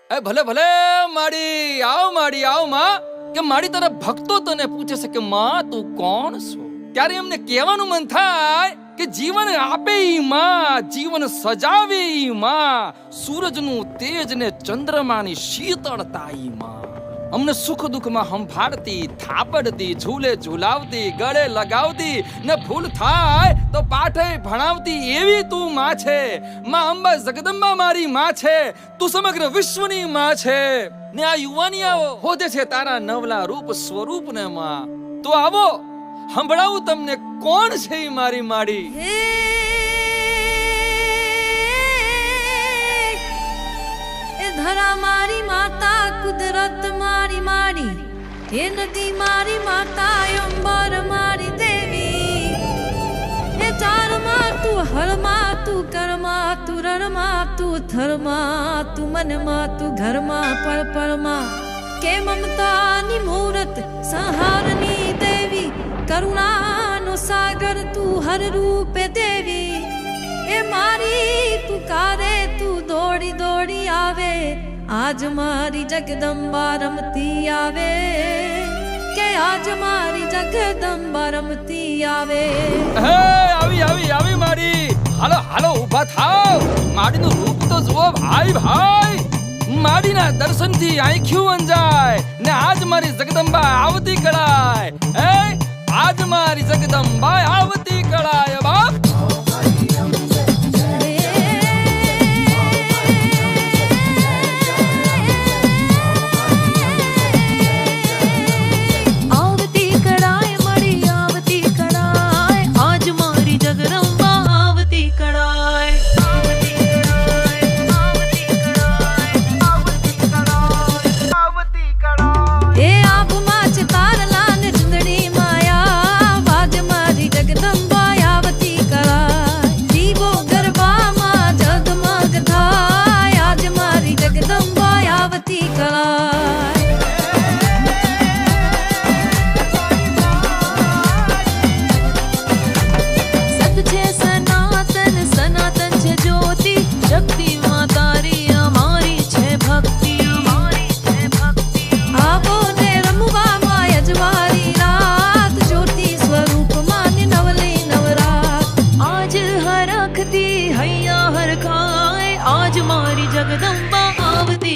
એ ભલે ભલે માડી આવ માં કે માડી તારા ભક્તો તને પૂછે છે કે માં તું કોણ છો, ત્યારે એમને કહેવાનું મન થાય કે જીવન આપે ઈ માં, જીવન સજાવે ઈ માં, સૂરજનું તેજ ને ચંદ્રમાની શીતળતા ઈ માં, અમને સુખ દુઃખમાં સંભાળતી, થાપડતી, ઝૂલે ઝૂલાવતી, ગળે લગાવતી ને ભૂલ થાય તો પાઠે ભણાવતી એવી તું માં છે. માં અંબા જગદંબા મારી માં છે, તું સમગ્ર વિશ્વની માં છે. ને આ યુવાનિયાઓ હોદે છે તારા નવલા રૂપ સ્વરૂપ ને માં. તો આવો સંભળાવું તમને કોણ છે ઈ મારી માડી. ધરા મારી માતા, કુદરત મારી માડી, હે નદી મારી માતા, અંબર મારી દેવી. હે ચારમાં તું હળમાં, તું કરમાં, તું રણમાં, તું થરમાં, તું મનમાં, તું ઘરમાં, પળ પળમાં. કે મમતાની મૂરત, સંહારની દેવી, કરુણાનો સાગર તું હર રૂપે દેવી. એ મારી પુકારે તું દોડી દોડી આવે, આજ મારી જગદંબા રમતી આવે, કે આજ મારી જગદંબા રમતી આવે. હે આવી માડી, હાલો હાલો ઊભા થાવ. માડીનું રૂપ તો જુઓ ભાઈ ભાઈ, માડીના દર્શનથી આંખ્યું અંજાય ને આજ મારી જગદંબા આવતી કળાય. હે આજ મારી જગદંબા આવતી કળાય બાપ. आज मारी जगदंबा आवती।